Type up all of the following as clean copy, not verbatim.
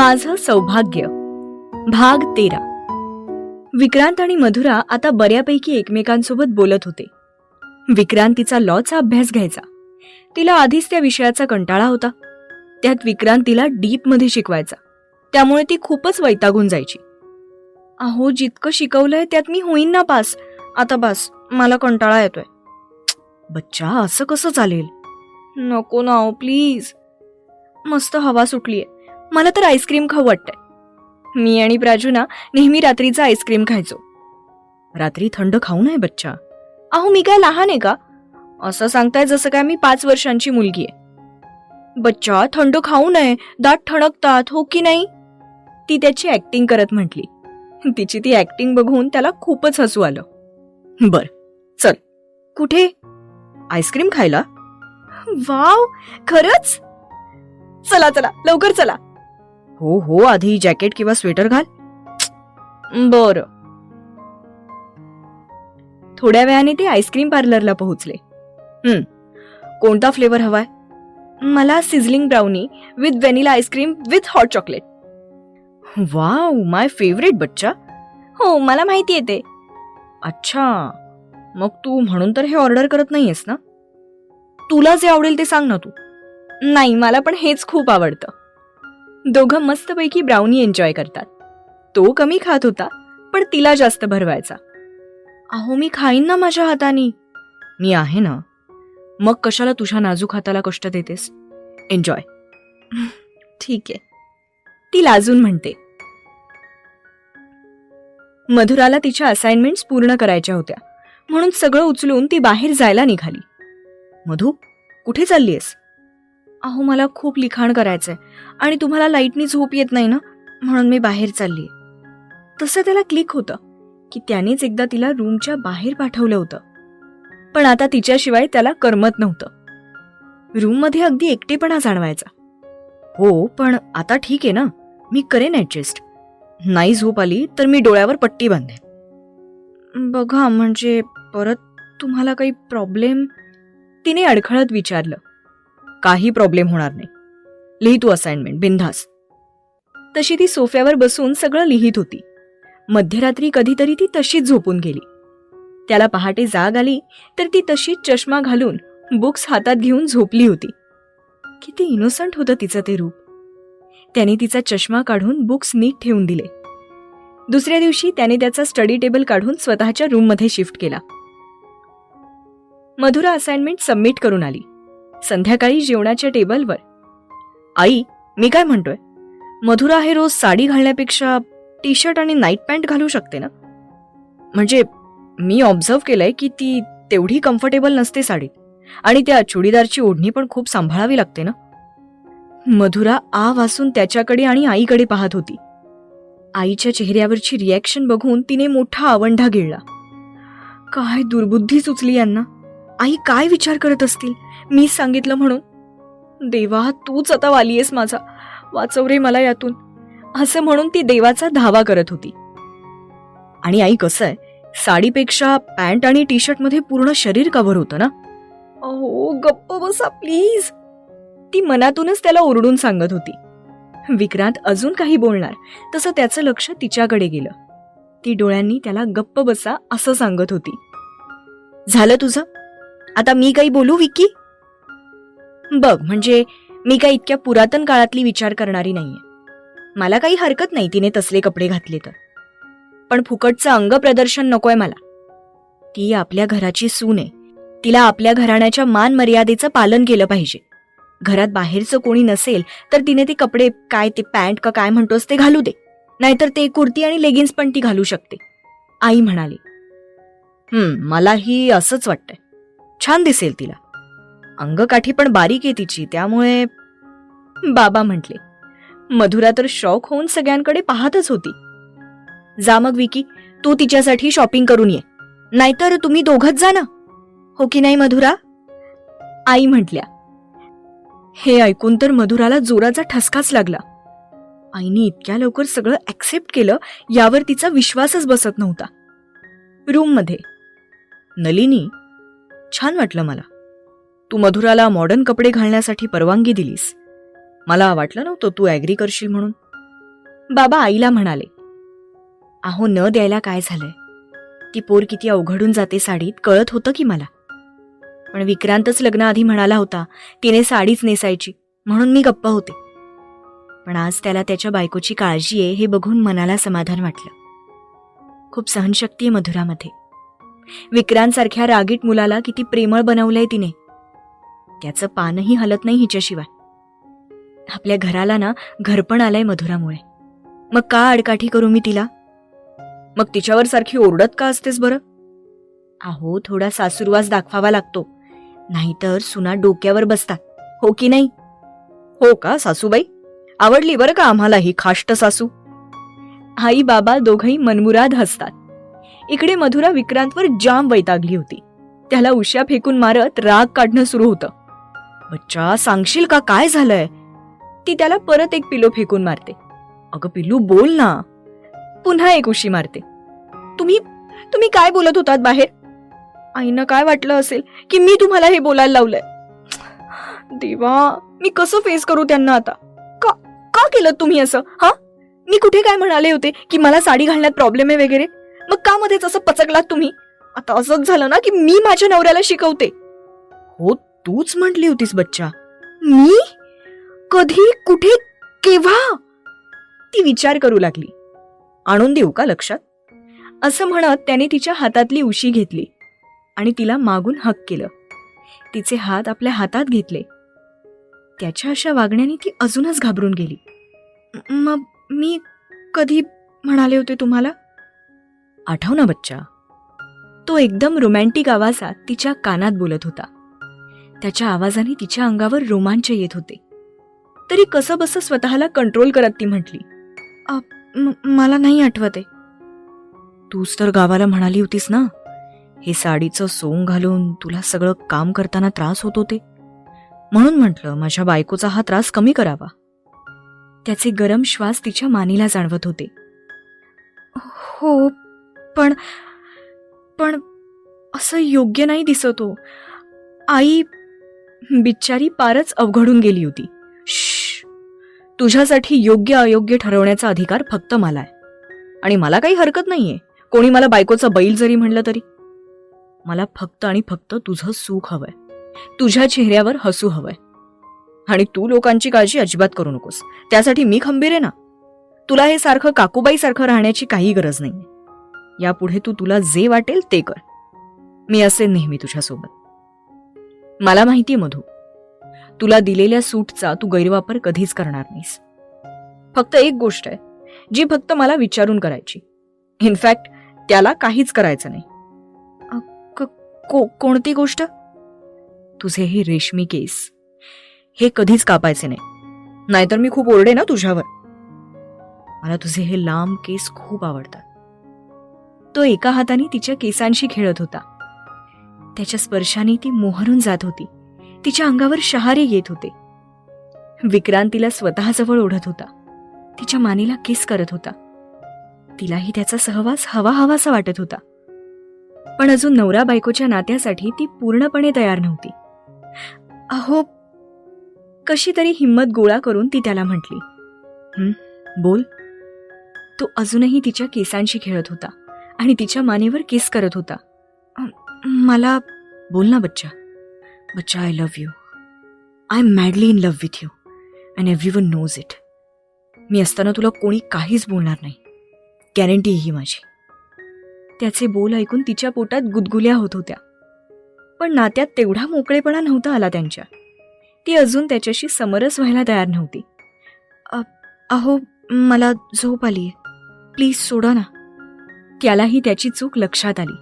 माझं सौभाग्य भाग 13. विक्रांत आणि मधुरा आता बऱ्यापैकी एकमेकांसोबत बोलत होते. विक्रांतीचा लॉचा अभ्यास घ्यायचा. तिला आधीच त्या विषयाचा कंटाळा होता. त्यात विक्रांत तिला डीप मध्ये शिकवायचा, त्यामुळे ती खूपच वैतागून जायची. अहो, जितकं शिकवलंय त्यात मी होईन ना पास. आता बस, मला कंटाळा येतोय. बच्चा, असं कसं चालेल? नको ना प्लीज. मस्त हवा सुटलीये. मला तर आईस्क्रीम खाऊ वाटतंय. मी आणि प्राजू ना नेहमी रात्रीचा आईस्क्रीम खायचो. रात्री थंड खाऊ नये बच्चा. अहो, मी काय लहान आहे का? असं सांगताय जसं काय मी 5 वर्षांची मुलगी आहे. बच्चा, थंड खाऊ नये, दात ठणकतात, हो की नाही? ती त्याची ऍक्टिंग करत म्हटली. तिची ती ऍक्टिंग बघून त्याला खूपच हसू आलं. बर, चल. कुठे? आईस्क्रीम खायला? वाव, खरंच? चला चला, लवकर चला. हो हो, आधी जॅकेट किंवा स्वेटर घाल. बर. थोड्या वेळाने ते आईस्क्रीम पार्लरला पोहोचले. कोणता फ्लेवर हवाय? मला sizzling brownie with vanilla ice cream with hot chocolate. Wow, my favourite बच्चा. हो, मला माहिती आहे ते. अच्छा, मग तू म्हणून तर हे ऑर्डर करत नाहीयेस ना? तुला जे आवडेल ते सांग ना तू. नाही, मला पण हेच खूप आवडतं. दोघं मस्तपैकी ब्राउनी एन्जॉय करतात. तो कमी खात होता, पण तिला जास्त भरवायचा. अहो, मी खाईन ना माझ्या हाताने. मी आहे ना. मग कशाला तुझ्या नाजूक हाताला कष्ट देतेस? एन्जॉय. ठीक आहे, ती लाजून म्हणते. मधुराला तिच्या असाइनमेंट्स पूर्ण करायच्या होत्या, म्हणून सगळं उचलून ती बाहेर जायला निघाली. मधू, कुठे चाललीयस? अहो, मला खूप लिखाण करायचंय आणि तुम्हाला लाईटनी झोप येत नाही ना, म्हणून मी बाहेर चाललीय. तसं त्याला क्लिक होतं की त्यानेच एकदा तिला रूमच्या बाहेर पाठवलं होतं, पण आता तिच्याशिवाय त्याला करमत नव्हतं. रूममध्ये अगदी एकटेपणा जाणवायचा. हो, पण आता ठीक आहे ना, मी करेन ऍडजस्ट. नाही झोप आली तर मी डोळ्यावर पट्टी बांधेन. बघा, म्हणजे परत तुम्हाला काही प्रॉब्लेम? तिने अडखळत विचारलं. काही प्रॉब्लेम होणार नाही. लिही तू असाइनमेंट बिनधास्त. तशी ती सोफ्यावर बसून सगळं लिहित होती. मध्यरात्री कधीतरी ती तशीच झोपून गेली. त्याला पहाटे जाग आली तर ती तशीच चष्मा घालून बुक्स हातात घेऊन झोपली होती. किती इनोसंट होतं तिचं ते रूप. त्याने तिचा चष्मा काढून बुक्स नीट ठेवून दिले. दुसऱ्या दिवशी त्याने त्याचा स्टडी टेबल काढून स्वतःच्या रूममध्ये शिफ्ट केला. मधुरा असाइनमेंट सबमिट करून आली. संध्याकाळी जेवणाच्या टेबलवर, आई, मी काय म्हणतोय, मधुरा हे रोज साडी घालण्यापेक्षा टी शर्ट आणि नाईट पॅन्ट घालू शकते ना? म्हणजे मी ऑब्झर्व केलंय की ती तेवढी कम्फर्टेबल नसते साडीत, आणि त्या चुडीदारची ओढणी पण खूप सांभाळावी लागते ना. मधुरा आ वासून त्याच्याकडे आणि आईकडे पाहत होती. आईच्या चेहऱ्यावरची रिॲक्शन बघून तिने मोठा आवंढा गिळला. काय दुर्बुद्धी सुचली यांना. आई काय विचार करत असतील मी सांगितलं म्हणून. देवा, तूच आता वालीयेस माझा, वाचव रे मला यातून, असं म्हणून ती देवाचा धावा करत होती. आणि आई, कसं आहे, साडीपेक्षा पॅन्ट आणि टी शर्ट मध्ये पूर्ण शरीर कव्हर होतं ना. अहो, गप्प बसा प्लीज, ती मनातूनच त्याला ओरडून सांगत होती. विक्रांत अजून काही बोलणार तसं त्याचं लक्ष तिच्याकडे गेलं. ती डोळ्यांनी त्याला गप्प बसा असं सांगत होती. झालं तुझं? आता मी काही बोलू विक्की? बघ, म्हणजे मी काही इतक्या पुरातन काळातली विचार करणारी नाहीये. मला काही हरकत नाही तिने तसले कपडे घातले तर, पण फुकटचं अंग प्रदर्शन नकोय मला. ती आपल्या घराची सून आहे. तिला आपल्या घराण्याच्या मान मर्यादेचं पालन केलं पाहिजे. घरात बाहेरचं कोणी नसेल तर तिने ते कपडे, काय ते पॅन्ट का काय म्हणतोस ते घालू दे, नाहीतर ते कुर्ती आणि लेगिन्स पण ती घालू शकते, आई म्हणाली. मलाही असंच वाटतंय. छान दिसेल तिला. अंगकाठी पण बारीक आहे तिची, त्यामुळे, बाबा म्हटले. मधुरा तर शॉक होऊन सगळ्यांकडे पाहतच होती. जा मग विकी, तू तिच्यासाठी शॉपिंग करून ये, नाहीतर तुम्ही दोघंच जा ना, हो की नाही मधुरा? आई म्हटल्या. हे ऐकून तर मधुराला जोराचा ठसकाच लागला. आईने इतक्या लवकर सगळं ऍक्सेप्ट केलं यावर तिचा विश्वासच बसत नव्हता. रूममध्ये, नलिनी, छान वाटलं मला. तू मधुराला मॉडर्न कपडे घालण्यासाठी परवानगी दिलीस. मला वाटलं नव्हतं तू ॲग्री करशील म्हणून. बाबा आईला म्हणाले, अहो न द्यायला काय झालंय, ती पोर किती अवघडून जाते साडीत कळत होतं की मला. पण विक्रांतच लग्नाआधी म्हणाला होता तिने साडीच नेसायची, म्हणून मी गप्प होते. पण आज त्याला त्याच्या बायकोची काळजी आहे हे बघून मनाला समाधान वाटलं. खूप सहनशक्ती आहे मधुरामध्ये. विक्रांतसारख्या रागीट मुलाला किती प्रेमळ बनवलंय तिने. त्याचं पानही हलत नाही हिच्याशिवाय. आपल्या घराला ना घरपण आलंय मधुरामुळे. मग का आडकाठी करू मी तिला? मग तिच्यावर सारखी ओरडत का असतेस बरं? अहो थोडा सासूरवास दाखवावा लागतो, नाहीतर सुना डोक्यावर बसतात, हो की नाही? हो का सासूबाई? आवडली बरं का आम्हाला ही खाष्ट सासू. आई बाबा दोघंही मनमुराद हसतात. इकडे मधुरा विक्रांतवर जाम वैतागली होती. त्याला उश्या फेकून मारत राग काढणं सुरू होतं. बच्चा सांगशील का काय झालंय? ती त्याला परत एक पिलो फेकून मारते. अगं पिल्लू बोल ना. पुन्हा एक उशी मारते. तुम्ही काय बोलत होतात बाहेर? आईनं काय वाटलं असेल की मी तुम्हाला हे बोलायला लावलंय? देवा, मी कसं फेस करू त्यांना आता? का केलं तुम्ही असं? हा, मी कुठे काय म्हणाले होते की मला साडी घालण्यात प्रॉब्लेम आहे वगैरे? मग का मध्येच असं पचकलात तुम्ही? आता असंच झालं ना की मी माझ्या नवऱ्याला शिकवते. हो तूच म्हटली होतीस बच्चा. मी? कधी, कुठे, केव्हा? ती विचार करू लागली. आणून देऊ का लक्षात? असं म्हणत त्याने तिच्या हातातली उशी घेतली आणि तिला मागून हक केलं. तिचे हात आपल्या हातात घेतले. त्याच्या अशा वागण्याने ती अजूनच घाबरून गेली. मग मी कधी म्हणाले होते तुम्हाला? आठव ना बच्चा. तो एकदम रोमॅन्टिक आवाजात तिच्या कानात बोलत होता. त्याच्या आवाजाने तिच्या अंगावर रोमांच येत होते. तरी कसं बसं स्वतःला कंट्रोल करत ती म्हटली, मला नाही आठवत आहे. तूच तर गावाला म्हणाली होतीस ना, हे साडीचं सोंग घालून तुला सगळं काम करताना त्रास होत होते, म्हणून म्हटलं माझ्या बायकोचा हा त्रास कमी करावा. त्याचे गरम श्वास तिच्या मानेला जाणवत होते. हो पण असं योग्य नाही दिसत हो. आई बिचारी पारच अवघडून गेली होती. तुझ्यासाठी योग्य अयोग्य ठरवण्याचा अधिकार फक्त मला आहे. आणि मला काही हरकत नाहीये कोणी मला बायकोचा बैल जरी म्हणलं तरी. मला फक्त आणि फक्त तुझं सुख हवंय, तुझ्या चेहऱ्यावर हसू हवंय. आणि तू लोकांची काळजी अजिबात करू नकोस, त्यासाठी मी खंबीर आहे ना. तुला हे सारखं काकूबाई सारखं राहण्याची काही गरज नाहीये. यापुढे तुला जे वाटेल ते कर. मी असेन नेहमी तुझ्यासोबत. मला माहितीये मधू, तुला दिलेल्या सूटचा तू गैरवापर कधीच करणार नाहीस. फक्त एक गोष्ट आहे जी फक्त मला विचारून करायची. इनफॅक्ट त्याला काहीच करायचं नाही. कोणती गोष्ट? तुझे हे रेशमी केस हे कधीच कापायचे नाही, नाहीतर मी खूप ओरडे ना तुझ्यावर. मला तुझे हे लांब केस खूप आवडतात. तो एका हाताने तिच्या केसांशी खेळत होता. त्याच्या स्पर्शाने ती मोहरून जात होती. तिच्या अंगावर शहारे येत होते. विक्रांत तिला स्वतःजवळ ओढत होता. तिच्या मानेला किस करत होता. तिलाही त्याचा सहवास हवा हवासा वाटत होता. पण अजून नवरा बायकोच्या नात्यासाठी ती पूर्णपणे तयार नव्हती. अहो, कशी तरी हिंमत गोळा करून ती त्याला म्हटली, बोल. तो अजूनही तिच्या केसांशी खेळत होता आणि तिच्या मानेवर किस करत होता. मला बोल ना बच्चा. बच्चा, I love you. I am madly in love with you and everyone knows it. मी असताना तुला कोणी काहीच बोलणार नाही, गॅरंटी ही माझी. त्याचे बोल ऐकून तिच्या पोटात गुदगुल्या होत होत्या. पण नात्यात तेवढा मोकळेपणा नव्हता आला त्यांच्या. ती अजून त्याच्याशी समरस व्हायला तयार नव्हती. अहो, मला झोप आलीये, प्लीज सोडा ना. त्यालाही त्याची चूक लक्षात आली.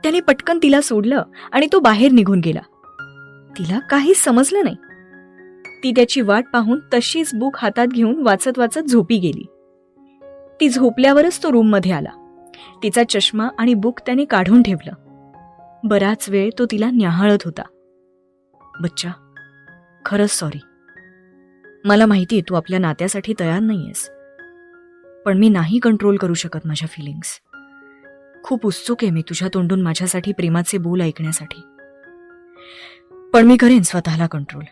त्याने पटकन तिला सोडलं आणि तो बाहेर निघून गेला. तिला काहीच समजलं नाही. ती त्याची वाट पाहून तशीच बुक हातात घेऊन वाचत वाचत झोपी गेली. ती झोपल्यावरच तो रूममध्ये आला. तिचा चष्मा आणि बुक त्याने काढून ठेवलं. बराच वेळ तो तिला न्याहाळत होता. बच्चा, खरंच सॉरी. मला माहितीये तू आपल्या नात्यासाठी तयार नाहीयेस, पण मी नाही कंट्रोल करू शकत माझ्या फिलिंग्स. खूप उत्सुक आहे मी तुझ्या तोंडून माझ्यासाठी प्रेमाचे बोल ऐकण्यासाठी, पण मी करेन स्वतःला कंट्रोल.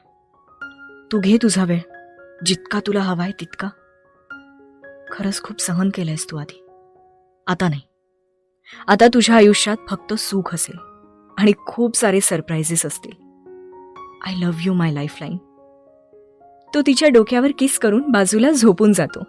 तू घे तुझा वेळ, जितका तुला हवाय तितका. खरंच खूप सहन केलंयस तू आधी. आता नाही. आता तुझ्या आयुष्यात फक्त सुख असेल आणि खूप सारे सरप्राइजेस असतील. I love you my lifeline. तो तिच्या डोक्यावर किस करून बाजूला झोपून जातो.